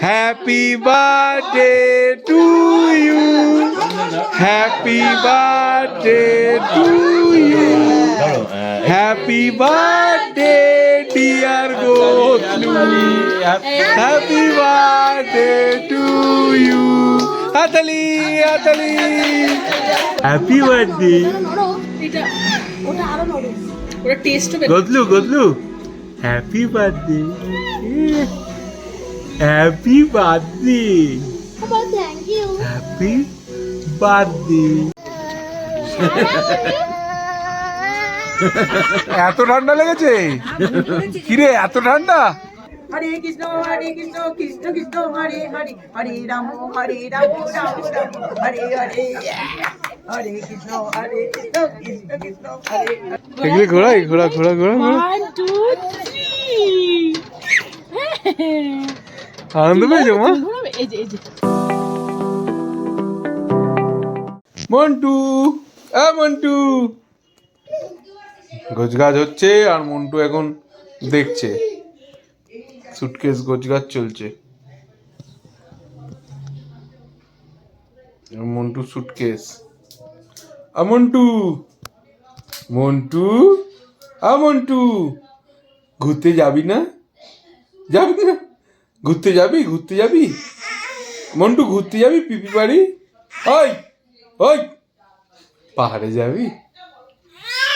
Happy birthday to you, happy birthday to you, happy birthday dear Gotlu, happy birthday to you. হাতালি হাতালি, happy birthday Gotlu, Gotlu happy birthday, happy birthday, happy birthday. এত ঠান্ডা লেগেছে কিরে, এত ঠান্ডা? হরে কৃষ্ণ কৃষ্ণ কৃষ্ণ হরে হরে, হরে রাম রাম রাম হরে হরে, হরে কৃষ্ণ কৃষ্ণ কৃষ্ণ হরে। এগুলো ঘোড়াই, ঘোড়া ঘোড়া ঘোড়া ঘোড়া। 1 2 3 আনন্দ পেয়েছো মা? এই যে মন্টু, মন্টু গোছগাছ হচ্ছে আর মন্টু এখন দেখছে, সুটকেস গোছগাছ চলছে। মন্টু সুটকেস, মন্টু মন্টু মন্টু ঘুরতে যাবি না? যাবি না? ঘুরতে যাবি? ঘুরতে যাবি মন্টু? ঘুরতে যাবি পিপি বাড়ি? ওই ওই পাহাড়ে যাবি?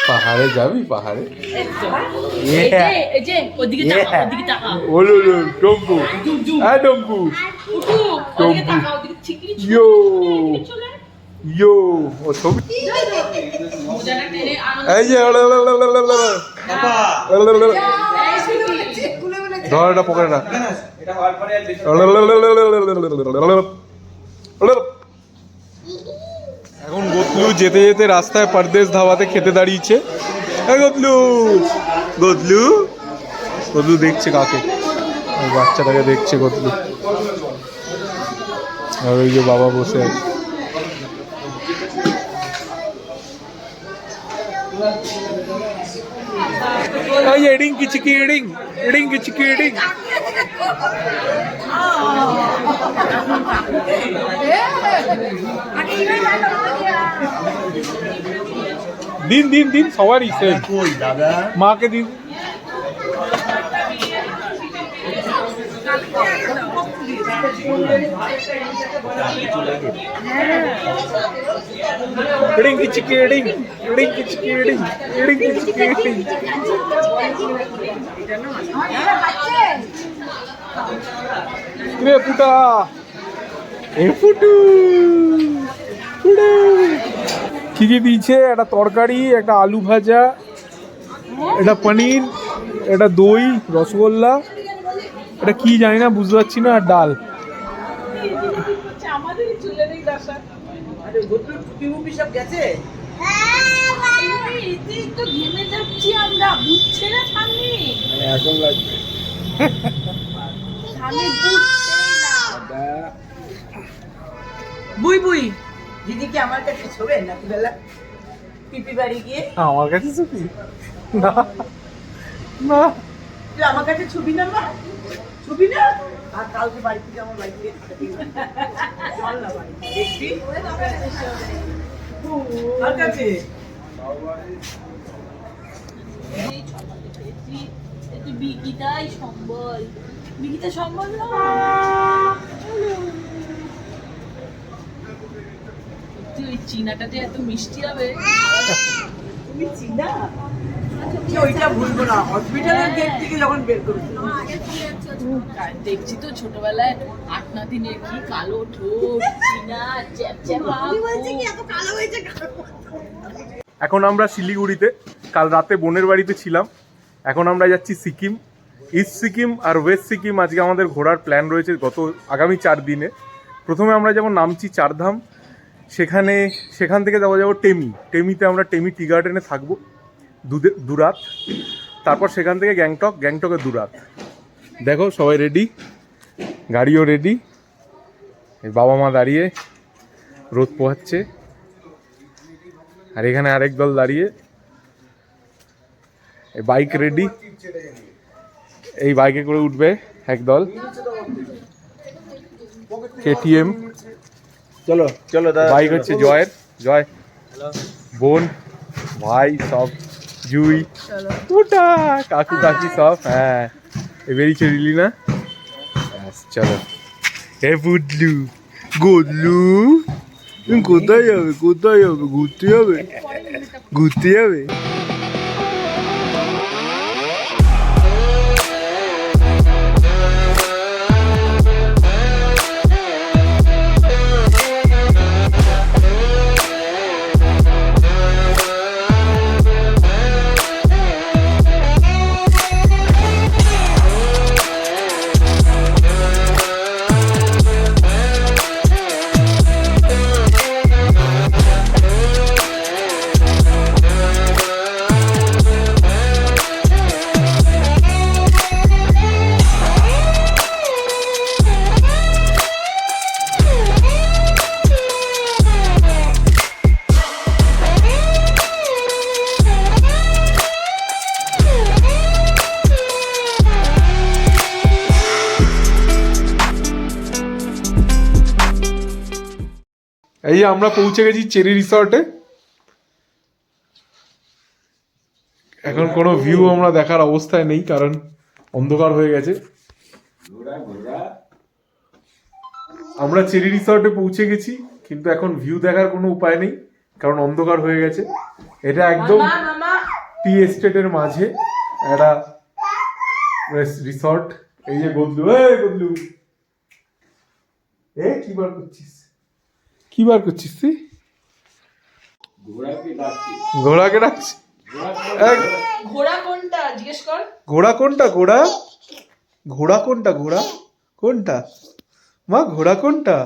পাহাড়ে যাবি? পাহাড়ে এই যে ওদিকে তাকা ওলো টম্পু, টম্পু টম্পু ইয়ো ইয়ো। ও ছবি এই যে ধর এটা পকেটে না। এখন গোতলু যেতে যেতে রাস্তায় পরদেশ ধাবাতে খেতে দাঁড়িয়েছে। গোতলু গোতলু গোতলু দেখছে কাকে, বাচ্চাটাকে দেখছে গোতলু। আর ওই যে বাবা বসে আছে। এই যে রিং কিচকি রিং, রিং কিচকি রিং। দিন দিন দিন সবারই সেম, মাকে দিন। রিং কিচকি রিং, রিং কিচকি রিং, রিং কিচকি রিং। রে পুটা, এ ফুটু ফুটু। কি কি দিয়েছে? একটা তরকারি, একটা আলু ভাজা, এটা পনির, এটা দই, রসগোল্লা, এটা কি জানি না, বুঝতে পারছি না, আর ডাল। আমাদেরই চলে নেই দশা। আরে গোত্র টুপি মুপি সব গেছে। এই তো ঘেমে যাচ্ছি আমরা, বুঝছে না সামনে এখন লাগবে সামনে বুঝছে না। বুই বুই দিদি কি আমার কাছে ছবে নাকি বেলা পিপি বাড়ি গিয়ে? আমার কাছে ছবি না, না তুই আমার কাছে ছবি না? মা ছবি না? আর কালকে বাড়ি থেকে আমার বাড়ি থেকে চল না বাড়ি দেখবি আর কাছে বিকিতাই সম্বল, বিকিতা সম্বল না। ওই চীনাটাতে এত মিষ্টি হবে। তুমি চিনা? ওইটা ভুলবো না, হসপিটালের গেট থেকে যখন বের করেছিল। দেখছি তো ছোটবেলায় 8 দিনের কি কালো ঠোঁট, চীনা চ্যাপচ্যাপা। এখন আমরা শিলিগুড়িতে, কাল রাতে বোনের বাড়িতে ছিলাম। এখন আমরা যাচ্ছি সিকিম, ইস্ট সিকিম আর ওয়েস্ট সিকিম। আজকে আমাদের ঘোরার প্ল্যান রয়েছে আগামী 4 দিনে। প্রথমে আমরা যেমন নামছি চারধাম, সেখান থেকে যাবো টেমিতে। আমরা টেমি টি গার্ডেনে থাকবো 2 রাত, তারপর সেখান থেকে গ্যাংটকে 2 রাত। দেখো সবাই রেডি, গাড়িও রেডি, বাবা মা দাঁড়িয়ে রোদ পোহাচ্ছে, আর এখানে আরেক দল দাঁড়িয়ে, বাইক রেডি, এই বাইকে করে উঠবে এক দল। KTM, চলো চলো দাদা বাইক হচ্ছে জয়ের, জয় বোন ভাই সব, জুই ওটা কাকু কাকি সব, হ্যাঁ এ বেরিয়েছে রিলি না, ব্যাস, চলো এ বুদলু গোদলু তুমি কোথায় যাবে, কোথায় যাবে, ঘুরতে যাবে, ঘুরতে যাবে। এই যে আমরা পৌঁছে গেছি চেরি রিসর্টে। এখন কোনো ভিউ আমরা দেখার অবস্থায় নেই, কারণ অন্ধকার হয়ে গেছে। আমরা চেরি রিসর্টে পৌঁছে গেছি, কিন্তু এখন ভিউ দেখার কোনো উপায় নেই, কারণ অন্ধকার হয়ে গেছে। এটা একদম টি এস্টেটের মাঝে একটা রিসর্ট। এই যে গদলু, এই গদলু, এ কি বার করছিস, কি বার করছিস তুই? ঘোড়াকে ডাকছি। ঘোড়া কোনটা জিজ্ঞেস কর। ঘোড়া কোনটা, ঘোড়া, ঘোড়া কোনটা, ঘোড়া কোনটা মা, ঘোড়া কোনটা,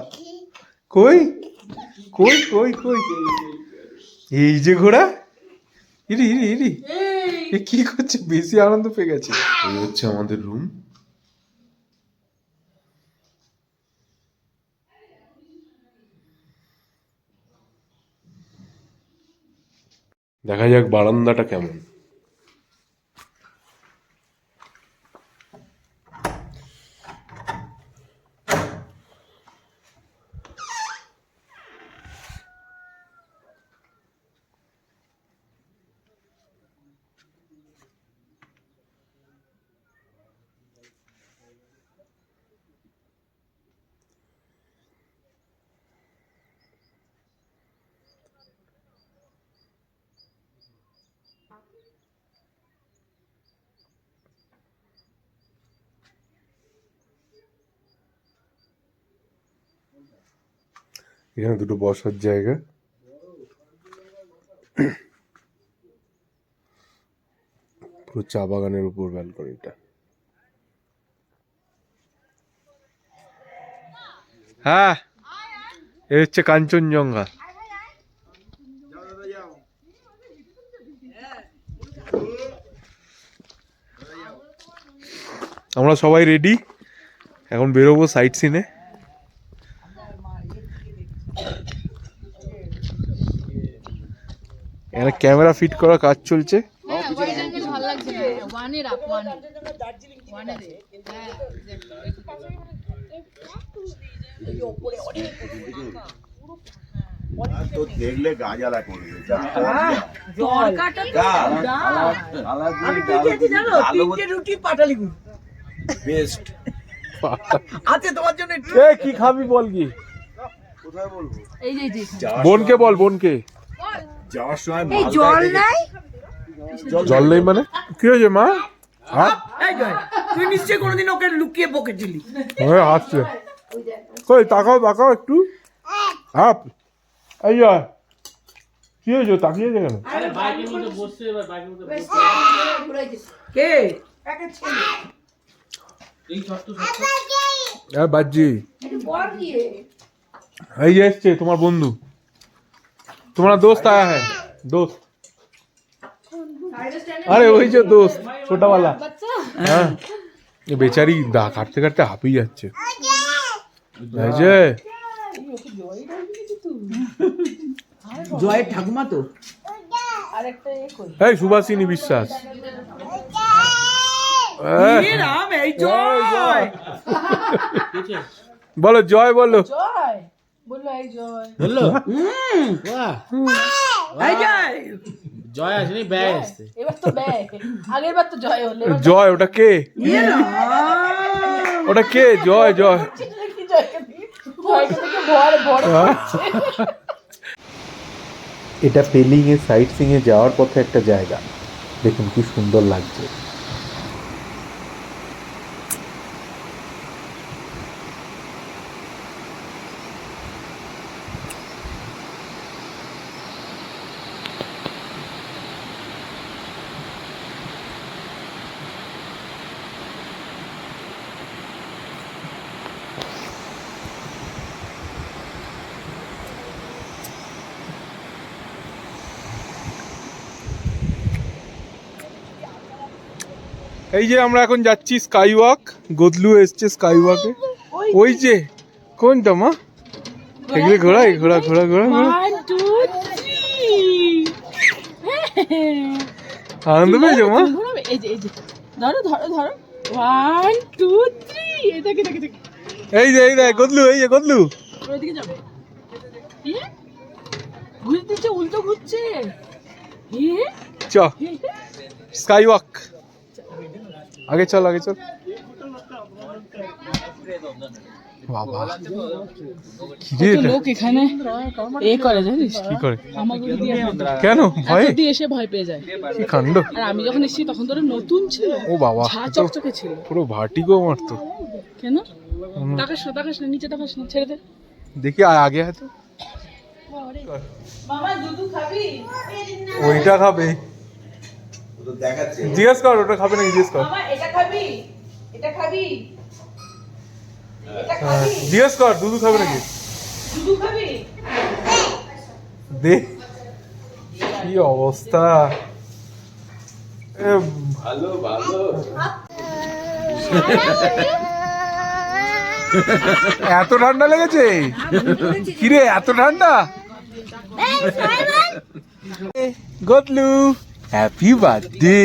কই কই কই কই, এই যে ঘোড়া, ইরি ইরি ইরি, এ কি করছে, বেশি আনন্দ পেয়ে গেছে। এই হচ্ছে আমাদের রুম। দেখা যাক বারান্দাটা কেমন। এখানে দুটো বসার জায়গা, পুরো চা বাগানের উপর ব্যালকনিটা। হ্যাঁ, এ হচ্ছে কাঞ্চনজঙ্ঘা। আমরা সবাই রেডি, এখন বেরোবো সাইট সিনে। এখানে ক্যামেরা ফিট করার কাজ চলছে। তো দেখলে গাজালা করবে, রুটি পাটালি গুড় বেস্ট আছে তোমার জন্য। এ কি খাবি বল, কি কোথায় বলবো, এই যে বোনকে বল, বোনকে। যাওয়ার সময় এই জল নাই, জল নেই মানে কি হয়েছে মা? এই জয়, তুই নিশ্চয়ই কোনোদিন ওকে লুকিয়ে বকেছিলি। হ্যাঁ আসছে, কই তাকাও তাকাও একটু। হাপ, এই যা কি হয়েছে, তাকিয়েছে কেন? কে বাজি এই যে এসছে তোমার বন্ধু, তোমার দোস্ত আয়া হ্যাঁ, দোস্ত। আরে ওই যে দোস্ত ছোটওয়ালা, হ্যাঁ ये बेचारी दा काटते काटते हाঁপিয়ে যাচ্ছে। এই যে জয়ের ঠাকুমা তো, এই সুভাষিনী বিশ্বাস। রাম এই জয় বলো জয় বলো। জয় বললো, এই জয়। ধরলো বাহ এই যাই জয় আসেনি ব্যয় আসছে এবার তো ব্যয়, আগের বার তো জয় হলো, এবার জয় ওটা কে? ওটা কে? জয় জয় কি জয়কে দিয়ে, জয়কে থেকে ভর ভর করছে। এটা পেলিং এর সাইট সিং এ যাওয়ার পথে একটা জায়গা, দেখুন কি সুন্দর লাগছে। এই যে আমরা এখন যাচ্ছি স্কাই ওয়াক, গদলু এসছে স্কাই ওয়াকে। ওই যে কোনটা মা? এগুলো ঘোড়া ঘোড়া ঘোড়া ঘোড়া ঘোড়া। 1 2 3 আনন্দ পেয়েছো মা? এই যে ধরো ধরো ধরো 1 2 3 এই দেখে দেখে দেখে এই যে এই দেখ গদলু, এই যে গদলু। ওইদিকে যাবে, ঘুরে দিচ্ছে, উল্টো ঘুরছে। চ স্কাই ওয়াক, আগে চল আগে চল। বাবা কি রে এটা? লোক এখানে এ করে জানিস, কি করে? আমাকে দিয়ে কেন ভয়? দিয়ে এসে ভয় পেয়ে যায়। কি কাণ্ড! আর আমি যখন এসেছি তখন তো ওরা নতুন ছিল, ও বাবা, ছা এ তো চকচকে ছিল। পুরো ভার্টিগো মারতো। কেন তাকাস না নিচে তাকাস না, ছেড়ে দে। দেখি আগে হয়তো মামা দুধু খাবি? ওইটা খাবে, দেখাচ্ছে জিজ্ঞেস কর ওটা খাবে নাকি, জিজ্ঞেস কর। মামা এটা খাবি? এটা খাবি? এটা হ্যাঁ, খাবি? জিজ্ঞেস কর দুধু খাবে নাকি, দুধু খাবি? দে। কি অবস্থা! ভালো ভালো এত ঠান্ডা লেগেছে? কিরে এত ঠান্ডা? Godlu happy birthday,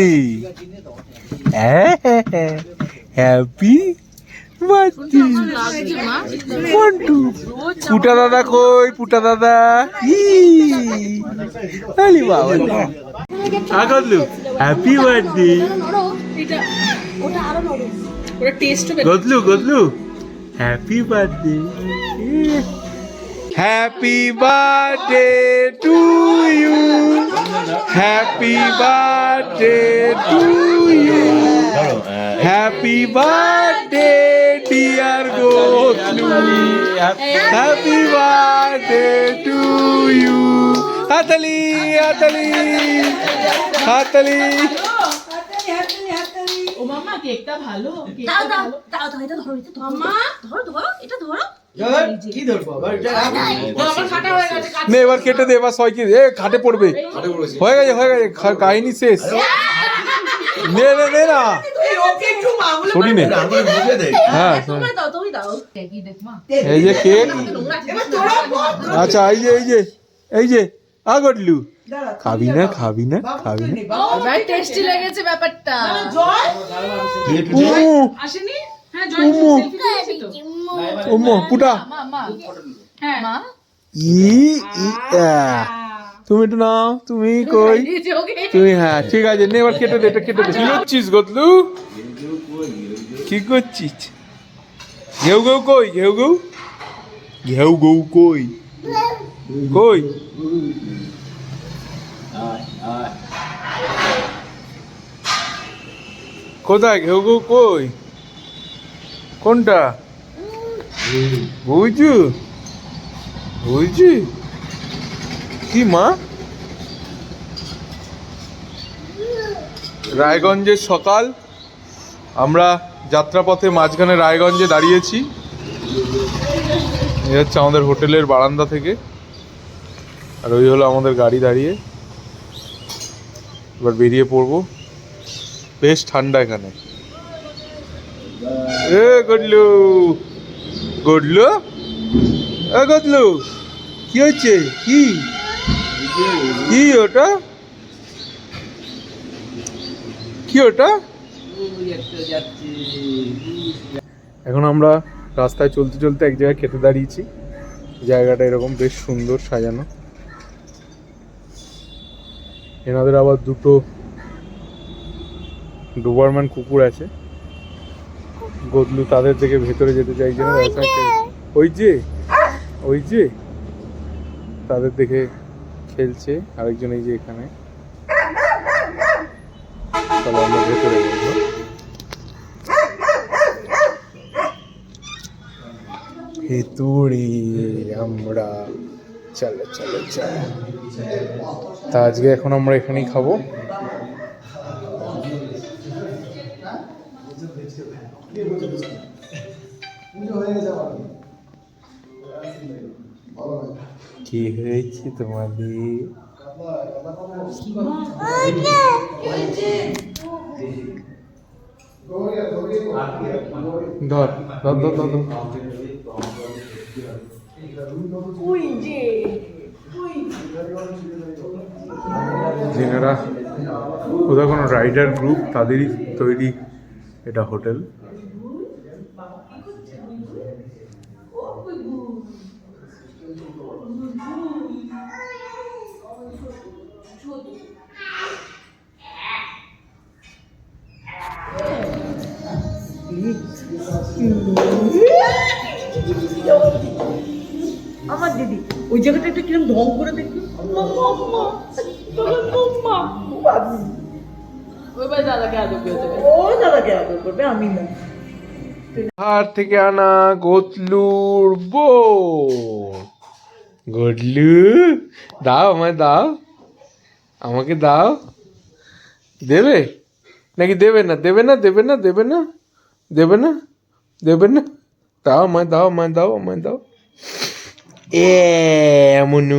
happy birthday Montu. Puta দাদা কই? পুটা দাদা আলি বাবা, গদলু হ্যাপি বার্থডে। এটা ওটা আরো নরম, ওটা টেস্টও বেশি। Godlu Godlu happy birthday, happy birthday to you, happy birthday to you, happy birthday dear Godlu, happy birthday to you. হাতালি হাতালি হাতালি। ও মামা কেকটা ভালো, দাও দাও দাও দাও, এটা ধরো, এটা ধরো, মামা ধরো ধরো, এটা ধরো। কি ধরবো আবার এটা? আমার খাটা হয়ে গেছে। নে এবার কেটে দে, এবার সয় কি এ খাটে পড়বে। হয়ে গেছে হয়ে গেছে, কাহিনী শেষ। নে নে নে না ছড়ি নে। হ্যাঁ তুমি দাও, তুমি দাও। কি দেখ মা, এই যে কেক। আচ্ছা এই যে এই যে এই যে আগডলু, খাবি না খাবি না খাবি না? ভাই টেস্টি লেগেছে ব্যাপারটা। উমু আসেনি? হ্যাঁ জয় উমু সেলফি তুলেছি তো। উমু পুটা মা হ্যাঁ মা ই ই আ। তুমি একটু নাও, তুমি কই? দিয়েছে ওকে। তুমি হ্যাঁ ঠিক আছে, নে এবার কেটে দে, এটা কেটে দে। কি করছিস গদলু? কি করছিস? ঘেউ ঘেউ কই? ঘেউ ঘেউ ঘেউ ঘেউ কই? কই? কোথায় ঘেউ ঘেউ কই? কোনটা? বুঝু বুঝি কি মা? রায়গঞ্জের সকাল, আমরা যাত্রাপথে মাঝখানে রায়গঞ্জে দাঁড়িয়েছি। এই হচ্ছে আমাদের হোটেলের বারান্দা থেকে, আর ওই হলো আমাদের গাড়ি দাঁড়িয়ে। এবার বেরিয়ে পড়বো, বেশ ঠান্ডা এখানে। এ গডলু গডলু এ গদলু কি হচ্ছে? কি কি ওটা? কি ওটা? এখন আমরা রাস্তায় চলতে চলতে এক জায়গায় খেতে দাঁড়িয়েছি। জায়গাটা এরকম বেশ সুন্দর সাজানো। এনাদের আবার দুটো ডোবারম্যান কুকুর আছে। গদলু তাদের থেকে ভেতরে যেতে চাইছে না। ওই যে তাদের দেখে খেলছে। আরেকজন এই যে এখানে। চলো আমরা ভেতরে যাবো। ভেতরে আমরা চলো। তা আজকে এখন আমরা এখানেই খাবো। কি হয়েছে তোমাদের? ধর। যেনারা ওদের কোনো রাইডার গ্রুপ তাদেরই তৈরি এটা হোটেল। আমার দিদি ওই জায়গাটা একটু কিরম ঢং করে দেখি। ওইবার দাদাকে আদর করে দেবে। ও দাদাকে আদর করবে, আমি না। হাট থেকে আনা গতলুর বোন। গডলু দাও, আমায় দাও, আমাকে দাও। দেবে নাকি দেবে না? দাও, আমায় দাও। এমন